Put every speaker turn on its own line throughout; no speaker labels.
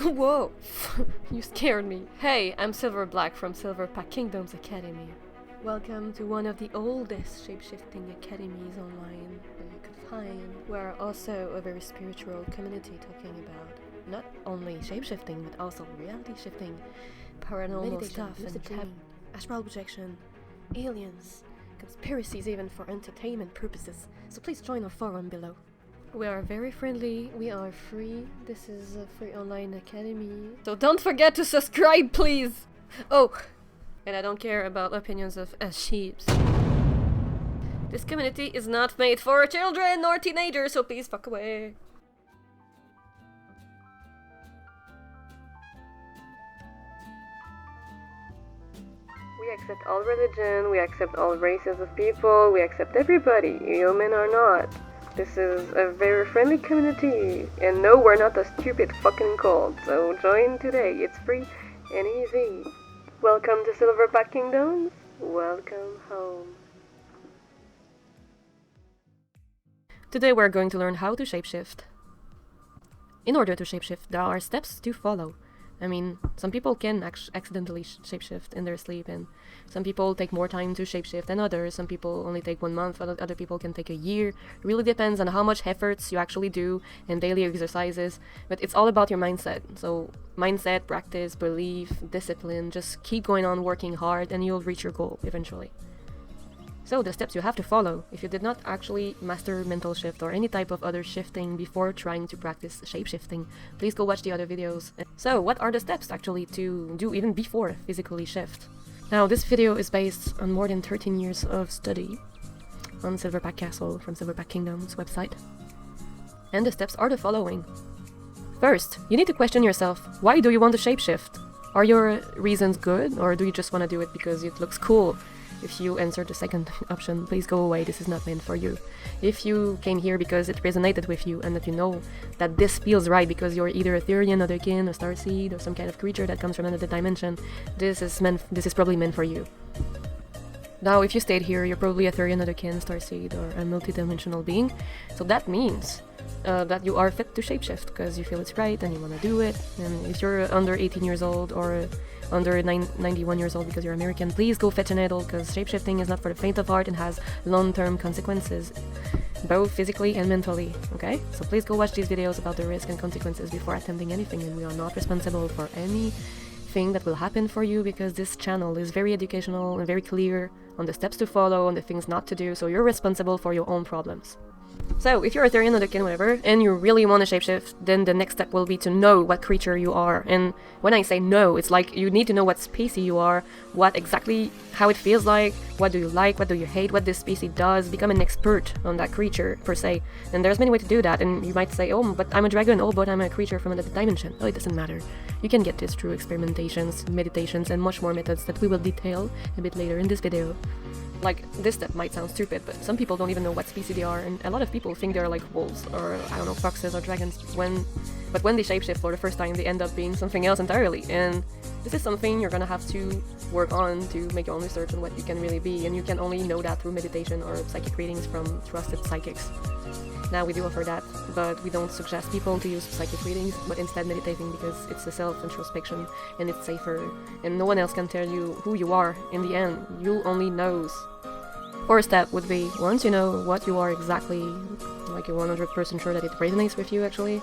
Whoa! You scared me. Hey, I'm Silver Black from Silverpack Kingdoms Academy. Welcome to one of the oldest shapeshifting academies online that you could find. We're also a very spiritual community talking about not only shapeshifting but also reality shifting, paranormal
Meditation,
stuff, and astral projection, aliens, conspiracies even for entertainment purposes. So please join our forum below. We are very friendly, we are free, this is a free online academy. So don't forget to subscribe, please! Oh, and I don't care about opinions of sheeps. This community is not made for children or teenagers, so please fuck away. We accept all religion, we accept all races of people, we accept everybody, human or not. This is a very friendly community, and no, we're not a stupid fucking cult, so join today, it's free and easy. Welcome to Silverpack Kingdoms, welcome home. Today we're going to learn how to shapeshift. In order to shapeshift, there are steps to follow. I mean, some people can accidentally shapeshift in their sleep, and some people take more time to shapeshift than others. Some people only take 1 month, while other people can take a year. It really depends on how much efforts you actually do and daily exercises, but it's all about your mindset. So mindset, practice, belief, discipline, just keep going on working hard and you'll reach your goal eventually. So the steps you have to follow, if you did not actually master mental shift or any type of other shifting before trying to practice shapeshifting, please go watch the other videos. So what are the steps actually to do even before physically shift? Now this video is based on more than 13 years of study on Silverpack Castle from Silverpack Kingdoms website. And the steps are the following. First, you need to question yourself, why do you want to shapeshift? Are your reasons good, or do you just want to do it because it looks cool? If you answered the second option, please go away, this is not meant for you. If you came here because it resonated with you and that you know that this feels right because you're either a therian, otherkin, a starseed, or some kind of creature that comes from another dimension, this is probably meant for you. Now, if you stayed here, you're probably a therian, otherkin, starseed, or a multidimensional being, so that means that you are fit to shapeshift because you feel it's right and you want to do it. And if you're under 18 years old or under 91 years old because you're American, please go fetch an idol because shapeshifting is not for the faint of heart and has long-term consequences, both physically and mentally, okay? So please go watch these videos about the risk and consequences before attempting anything, and we are not responsible for anything that will happen for you because this channel is very educational and very clear on the steps to follow and the things not to do, so you're responsible for your own problems. So, if you're a therian, otherkin, whatever, and you really want to shapeshift, then the next step will be to know what creature you are. And when I say know, it's like you need to know what species you are, what exactly, how it feels like, what do you like, what do you hate, what this species does, become an expert on that creature, per se. And there's many ways to do that, and you might say, oh, but I'm a dragon, oh, but I'm a creature from another dimension. Oh, it doesn't matter. You can get this through experimentations, meditations, and much more methods that we will detail a bit later in this video. Like, this step might sound stupid, but some people don't even know what species they are, and a lot of people think they're like wolves, or, I don't know, foxes or dragons, but when they shapeshift for the first time, they end up being something else entirely, and this is something you're gonna have to work on to make your own research on what you can really be, and you can only know that through meditation or psychic readings from trusted psychics. Now, we do offer that, but we don't suggest people to use psychic readings, but instead meditating because it's a self-introspection and it's safer, and no one else can tell you who you are in the end. You only knows. Fourth step would be, once you know what you are exactly, like you're 100% sure that it resonates with you actually,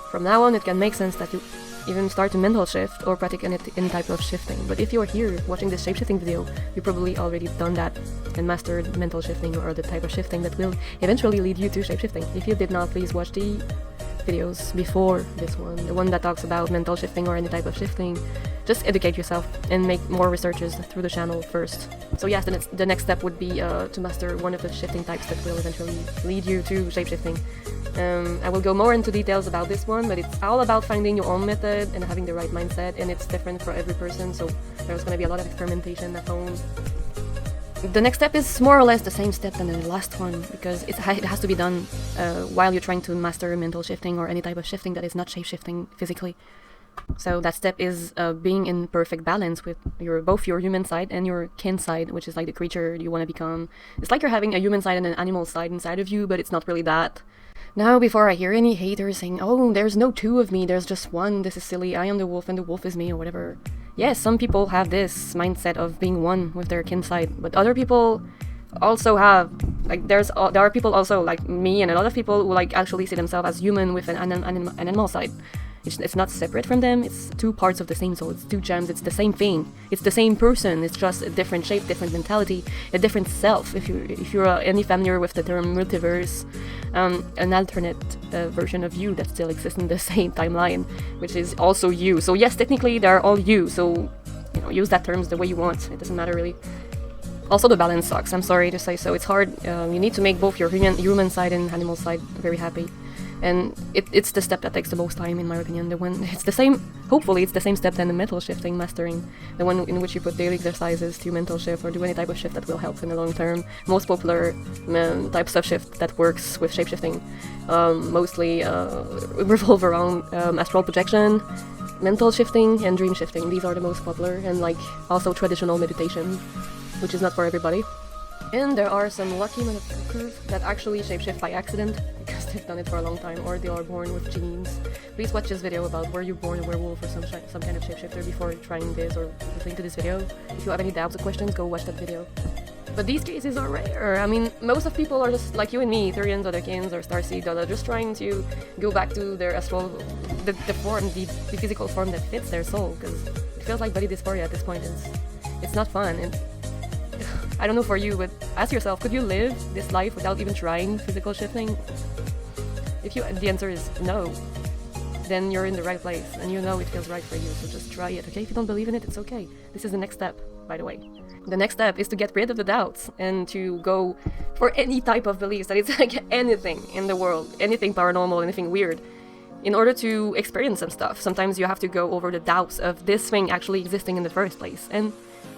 from now on it can make sense that you even start to mental shift or practice any type of shifting. But if you're here watching this shapeshifting video, you probably already done that and mastered mental shifting or the type of shifting that will eventually lead you to shapeshifting. If you did not, please watch the videos before this one, the one that talks about mental shifting or any type of shifting. Just educate yourself and make more researches through the channel first. So yes, the next step would be to master one of the shifting types that will eventually lead you to shapeshifting. I will go more into details about this one, but it's all about finding your own method and having the right mindset, and it's different for every person, so there's going to be a lot of experimentation at home. The next step is more or less the same step than the last one, because it has to be done while you're trying to master mental shifting or any type of shifting that is not shapeshifting physically. So that step is being in perfect balance with both your human side and your kin side, which is like the creature you want to become. It's like you're having a human side and an animal side inside of you, but it's not really that. Now, before I hear any haters saying, oh, there's no two of me, there's just one, this is silly, I am the wolf and the wolf is me, or whatever. Yes, some people have this mindset of being one with their kin side, but other people also have, like, there are people also like me and a lot of people who like actually see themselves as human with an animal side. It's not separate from them, it's two parts of the same soul, it's two gems, it's the same thing, it's the same person, it's just a different shape, different mentality, a different self. If you're any familiar with the term multiverse, an alternate version of you that still exists in the same timeline, which is also you. So yes, technically they're all you, so use that term the way you want, it doesn't matter really. Also, the balance sucks, I'm sorry to say so, it's hard. You need to make both your human side and animal side very happy. And it's the step that takes the most time, in my opinion. It's the same, hopefully it's the same step than the mental shifting, mastering. The one in which you put daily exercises to mental shift or do any type of shift that will help in the long term. Most popular types of shift that works with shapeshifting mostly revolve around astral projection, mental shifting, and dream shifting. These are the most popular, and like also traditional meditation, which is not for everybody. And there are some lucky motherfuckers that actually shapeshift by accident because they've done it for a long time, or they are born with genes. Please watch this video about were you born a werewolf or some kind of shapeshifter before trying this or listening to this video. If you have any doubts or questions, go watch that video. But these cases are rare. I mean, most of people are just like you and me, therians or therians or starseed, that are just trying to go back to their astral, the form, the physical form that fits their soul, because it feels like body dysphoria at this point. It's not fun. And I don't know for you, but ask yourself, could you live this life without even trying physical shifting? If the answer is no, then you're in the right place, and you know it feels right for you, so just try it, okay? If you don't believe in it, it's okay. This is the next step, by the way. The next step is to get rid of the doubts, and to go for any type of beliefs, that it's like anything in the world, anything paranormal, anything weird, in order to experience some stuff. Sometimes you have to go over the doubts of this thing actually existing in the first place, and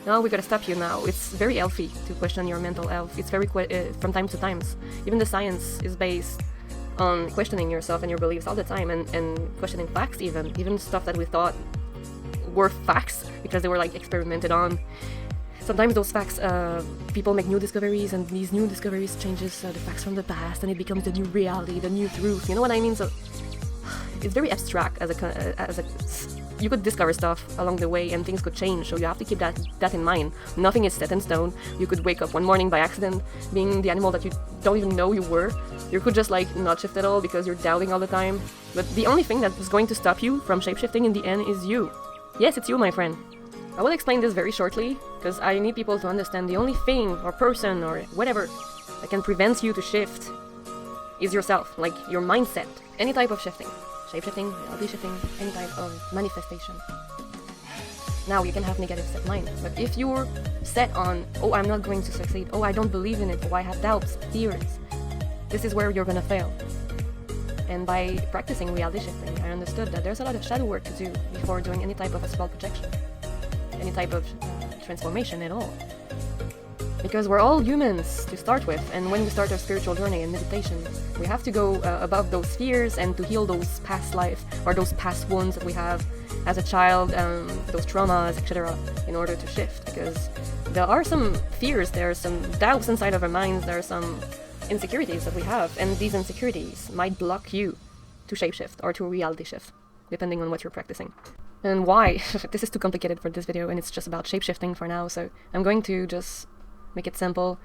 no, we gotta stop you now. It's very healthy to question your mental health. It's very from time to time. Even the science is based on questioning yourself and your beliefs all the time, and questioning facts even stuff that we thought were facts because they were like experimented on. Sometimes those facts, people make new discoveries, and these new discoveries changes the facts from the past, and it becomes the new reality, the new truth. You know what I mean? So it's very abstract as a you could discover stuff along the way and things could change, so you have to keep that in mind. Nothing is set in stone. You could wake up one morning by accident being the animal that you don't even know you were. You could just like not shift at all because you're doubting all the time. But the only thing that is going to stop you from shapeshifting in the end is you. Yes, it's you, my friend. I will explain this very shortly because I need people to understand the only thing or person or whatever that can prevent you to shift is yourself, like your mindset. Any type of shifting. Shapeshifting, reality shifting, any type of manifestation. Now, you can have negative set mind, but if you're set on, oh, I'm not going to succeed, oh, I don't believe in it, oh, I have doubts, fears, this is where you're gonna fail. And by practicing reality shifting, I understood that there's a lot of shadow work to do before doing any type of astral projection, any type of transformation at all. Because we're all humans to start with, and when we start our spiritual journey and meditation, we have to go above those fears and to heal those past life or those past wounds that we have as a child, those traumas, etc., in order to shift. Because there are some fears, there are some doubts inside of our minds, there are some insecurities that we have, and these insecurities might block you to shapeshift or to reality shift, depending on what you're practicing. And why? This is too complicated for this video, and it's just about shapeshifting for now, so I'm going to just make it simple.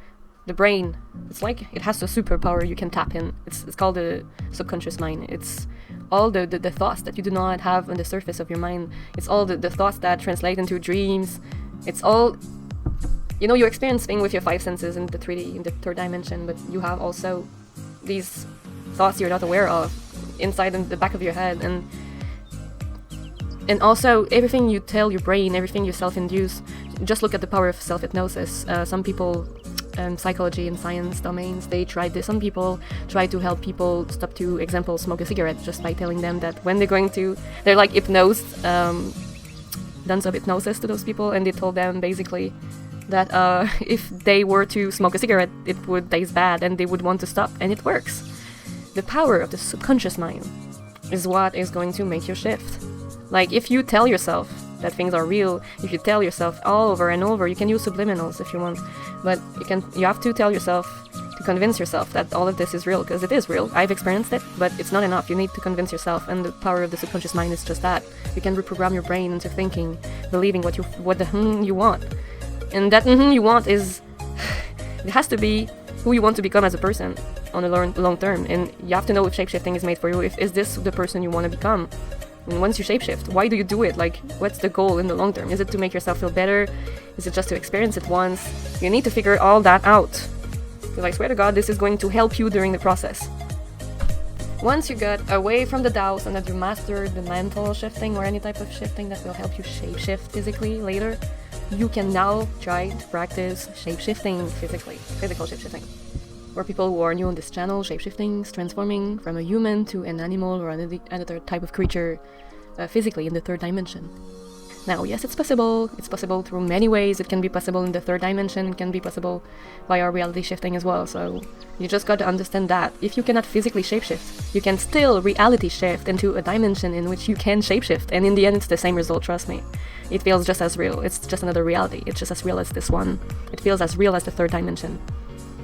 The brain, it's like it has a superpower you can tap in. It's called the subconscious mind. It's all the thoughts that you do not have on the surface of your mind. It's all the thoughts that translate into dreams. It's all, you experience things with your five senses in the 3D, in the third dimension, but you have also these thoughts you're not aware of inside in the back of your head, and also everything you tell your brain, everything you self-induce. Just look at the power of self-hypnosis. Some people, psychology and science domains, they tried this. Some people try to help people stop to, example, smoke a cigarette just by telling them that when they're like hypnosed, done some hypnosis to those people, and they told them basically that if they were to smoke a cigarette, it would taste bad and they would want to stop, and it works. The power of the subconscious mind is what is going to make you shift. Like, if you tell yourself that things are real, if you tell yourself all over and over, you can use subliminals if you want, but you have to tell yourself to convince yourself that all of this is real, because it is real. I've experienced it, but it's not enough. You need to convince yourself, and the power of the subconscious mind is just that. You can reprogram your brain into thinking, believing what the you want. And that you want is, it has to be who you want to become as a person on a long term. And you have to know if shapeshifting is made for you. Is this the person you want to become? And once you shapeshift, why do you do it? Like, what's the goal in the long term? Is it to make yourself feel better? Is it just to experience it once? You need to figure all that out. Because I swear to God, this is going to help you during the process. Once you get away from the doubts and that you mastered the mental shifting or any type of shifting that will help you shapeshift physically later, you can now try to practice shapeshifting physical shapeshifting. Where people warn you on this channel, shapeshifting is transforming from a human to an animal or another type of creature physically in the third dimension. Now, yes, it's possible. It's possible through many ways. It can be possible in the third dimension. It can be possible by our reality shifting as well. So you just got to understand that if you cannot physically shapeshift, you can still reality shift into a dimension in which you can shapeshift. And in the end, it's the same result, trust me. It feels just as real. It's just another reality. It's just as real as this one. It feels as real as the third dimension.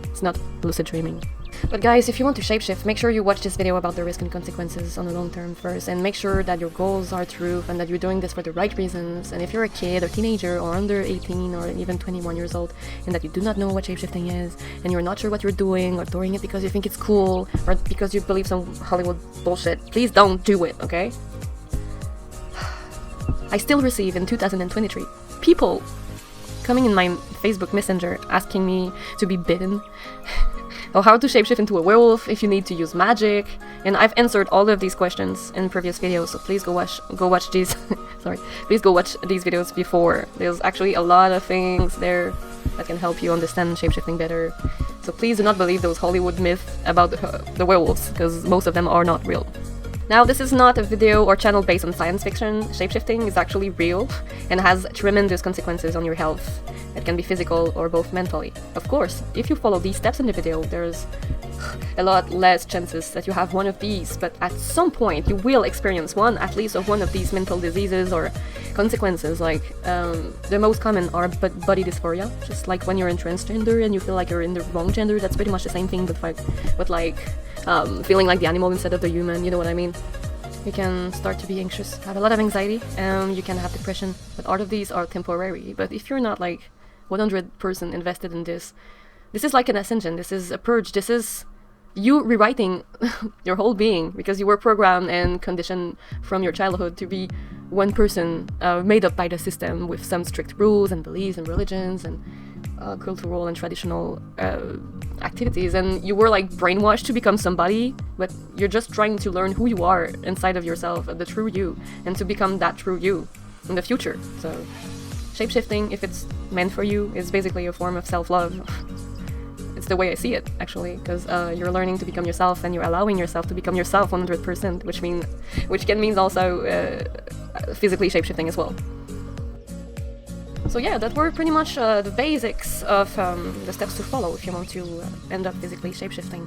It's not lucid dreaming. But guys, if you want to shapeshift, make sure you watch this video about the risk and consequences on the long term first, and make sure that your goals are true and that you're doing this for the right reasons. And if you're a kid or teenager or under 18 or even 21 years old and that you do not know what shapeshifting is and you're not sure what you're doing or doing it because you think it's cool or because you believe some Hollywood bullshit, please don't do it, okay? I still receive in 2023 people coming in my Facebook Messenger asking me to be bitten or how to shapeshift into a werewolf, if you need to use magic, and I've answered all of these questions in previous videos, so please go watch these please go watch these videos before. There's actually a lot of things there that can help you understand shapeshifting better. So please do not believe those Hollywood myths about the werewolves, because most of them are not real. Now, this is not a video or channel based on science fiction. Shapeshifting is actually real and has tremendous consequences on your health. It can be physical or both mentally. Of course, if you follow these steps in the video, there's a lot less chances that you have one of these, but at some point you will experience one, at least of one of these mental diseases or consequences. Like, the most common are body dysphoria, just like when you're in transgender and you feel like you're in the wrong gender. That's pretty much the same thing, but feeling like the animal instead of the human, you know what I mean? You can start to be anxious, have a lot of anxiety, and you can have depression, but all of these are temporary. But if you're not like 100% invested in this is like an ascension, this is a purge, this is you rewriting your whole being, because you were programmed and conditioned from your childhood to be one person made up by the system with some strict rules and beliefs and religions and cultural and traditional activities, and you were like brainwashed to become somebody, but you're just trying to learn who you are inside of yourself, the true you, and to become that true you in the future. So shapeshifting, if it's meant for you, is basically a form of self-love. It's the way I see it, actually, because you're learning to become yourself, and you're allowing yourself to become yourself 100%, which can mean also physically shapeshifting as well. So yeah, that were pretty much the basics of the steps to follow if you want to end up physically shapeshifting.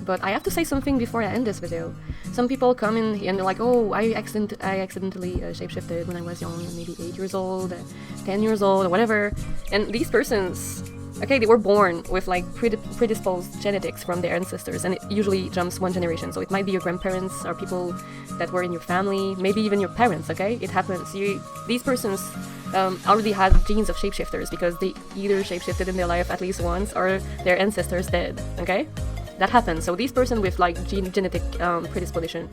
But I have to say something before I end this video. Some people come in and they're like, oh, I accidentally shapeshifted when I was young, maybe 8 years old, 10 years old, or whatever. And these persons, okay, they were born with like predisposed genetics from their ancestors, and it usually jumps one generation. So it might be your grandparents or people that were in your family, maybe even your parents, okay? It happens. These persons already had genes of shapeshifters because they either shapeshifted in their life at least once or their ancestors did, okay? That happens. So these person with like genetic predisposition,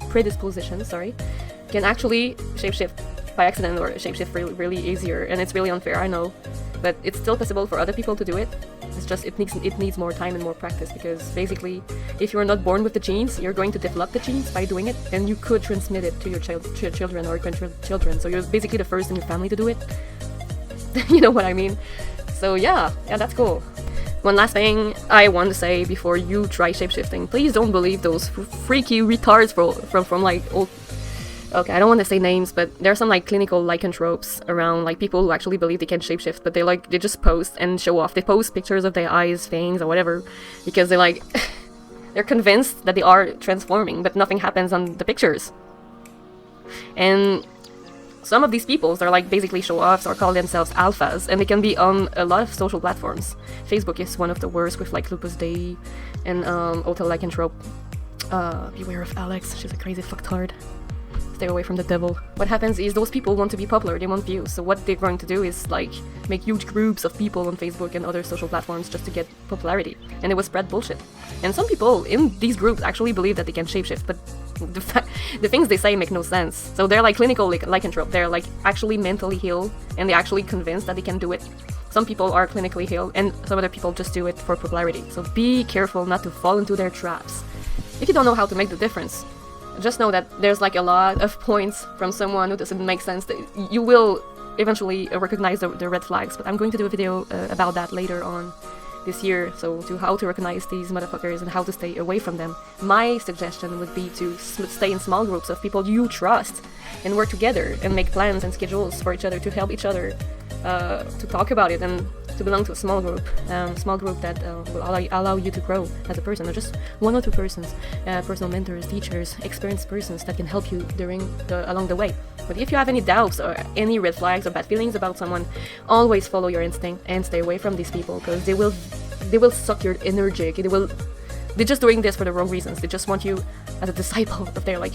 can actually shapeshift by accident or shapeshift really easier, and it's really unfair, I know, but it's still possible for other people to do it. It's just it needs more time and more practice, because basically if you're not born with the genes, you're going to develop the genes by doing it, and you could transmit it to your children or grandchildren. So you're basically the first in your family to do it. You know what I mean? So yeah, that's cool. One last thing I want to say before you try shapeshifting: please don't believe those freaky retards from like old. Okay, I don't want to say names, but there are some like clinical lycanthropes around, like people who actually believe they can shapeshift, but they just post and show off. They post pictures of their eyes, fangs, or whatever, because they're like they're convinced that they are transforming, but nothing happens on the pictures. And some of these people, they're like basically show-offs or call themselves alphas, and they can be on a lot of social platforms. Facebook is one of the worst with like Lupus Dei and Hotel Lycanthrope. Beware of Alex, she's a crazy fucktard. Stay away from the devil. What happens is those people want to be popular, they want views, so what they're going to do is like make huge groups of people on Facebook and other social platforms just to get popularity, and it will spread bullshit. And some people in these groups actually believe that they can shapeshift, but the things they say make no sense. So they're like clinical lycanthrope, they're like actually mentally ill, and they're actually convinced that they can do it. Some people are clinically ill, and some other people just do it for popularity. So be careful not to fall into their traps. If you don't know how to make the difference, just know that there's like a lot of points from someone who doesn't make sense that you will eventually recognize the red flags, but I'm going to do a video about that later on this year, so to how to recognize these motherfuckers and how to stay away from them. My suggestion would be to stay in small groups of people you trust and work together and make plans and schedules for each other to help each other to talk about it, and to belong to a small group that will allow you to grow as a person, or just one or two persons, personal mentors, teachers, experienced persons that can help you along the way. But if you have any doubts or any red flags or bad feelings about someone, always follow your instinct and stay away from these people, because they will suck your energy. They're just doing this for the wrong reasons. They just want you as a disciple of their like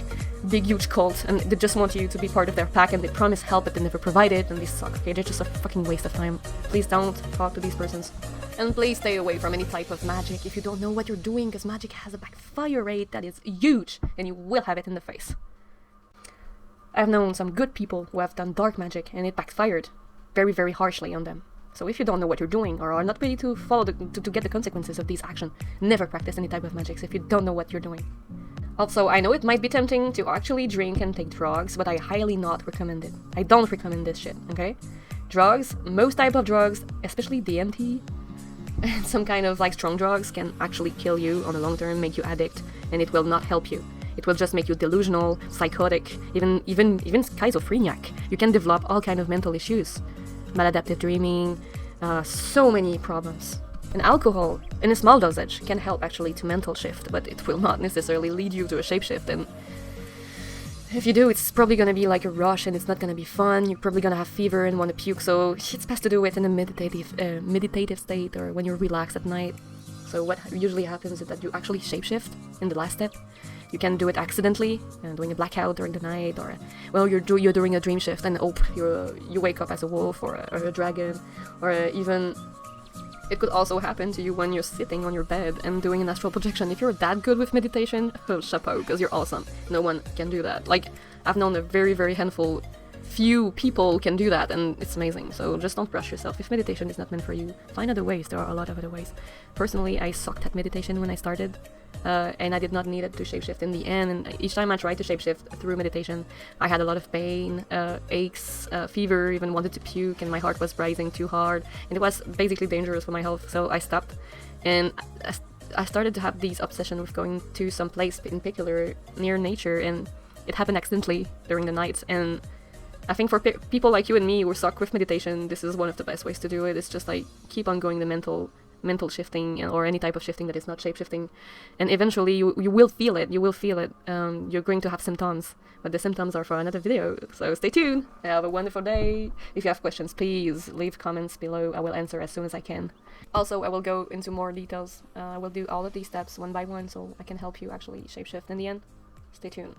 big huge cult, and they just want you to be part of their pack, and they promise help but they never provide it, and they suck. Okay, they're just a fucking waste of time. Please don't talk to these persons. And please stay away from any type of magic if you don't know what you're doing, because magic has a backfire rate that is huge, and you will have it in the face. I've known some good people who have done dark magic and it backfired very, very harshly on them. So if you don't know what you're doing or are not ready to follow to get the consequences of these actions, never practice any type of magics if you don't know what you're doing. Also, I know it might be tempting to actually drink and take drugs, but I highly not recommend it. I don't recommend this shit, okay? Drugs, most type of drugs, especially DMT, and some kind of like strong drugs can actually kill you on the long term, make you addict, and it will not help you. It will just make you delusional, psychotic, even schizophrenic. You can develop all kind of mental issues. Maladaptive dreaming, so many problems. And alcohol, in a small dosage, can help actually to mental shift, but it will not necessarily lead you to a shapeshift. And if you do, it's probably gonna be like a rush, and it's not gonna be fun. You're probably gonna have fever and want to puke. So it's best to do it in a meditative state, or when you're relaxed at night. So what usually happens is that you actually shapeshift in the last step. You can do it accidentally, doing a blackout during the night, or well, you're doing a dream shift and you wake up as a wolf or a dragon, or even it could also happen to you when you're sitting on your bed and doing an astral projection. If you're that good with meditation, oh, chapeau, because you're awesome. No one can do that. Like, I've known a very, very few people can do that, and it's amazing. So just don't rush yourself. If meditation is not meant for you, find other ways. There are a lot of other ways. Personally, I sucked at meditation when I started, and I did not need it to shapeshift in the end. And each time I tried to shapeshift through meditation, I had a lot of pain, aches, fever, even wanted to puke, and my heart was rising too hard, and it was basically dangerous for my health. So I stopped, and I started to have these obsession with going to some place in particular near nature, and it happened accidentally during the nights. And I think for people like you and me who are stuck with meditation, this is one of the best ways to do it. It's just like keep on going the mental shifting, or any type of shifting that is not shape-shifting, and eventually you will feel it. You're going to have symptoms, but the symptoms are for another video, so stay tuned. Have a wonderful day. If you have questions, please leave comments below. I will answer as soon as I can. Also, I will go into more details. I will do all of these steps one by one, so I can help you actually shapeshift in the end. Stay tuned.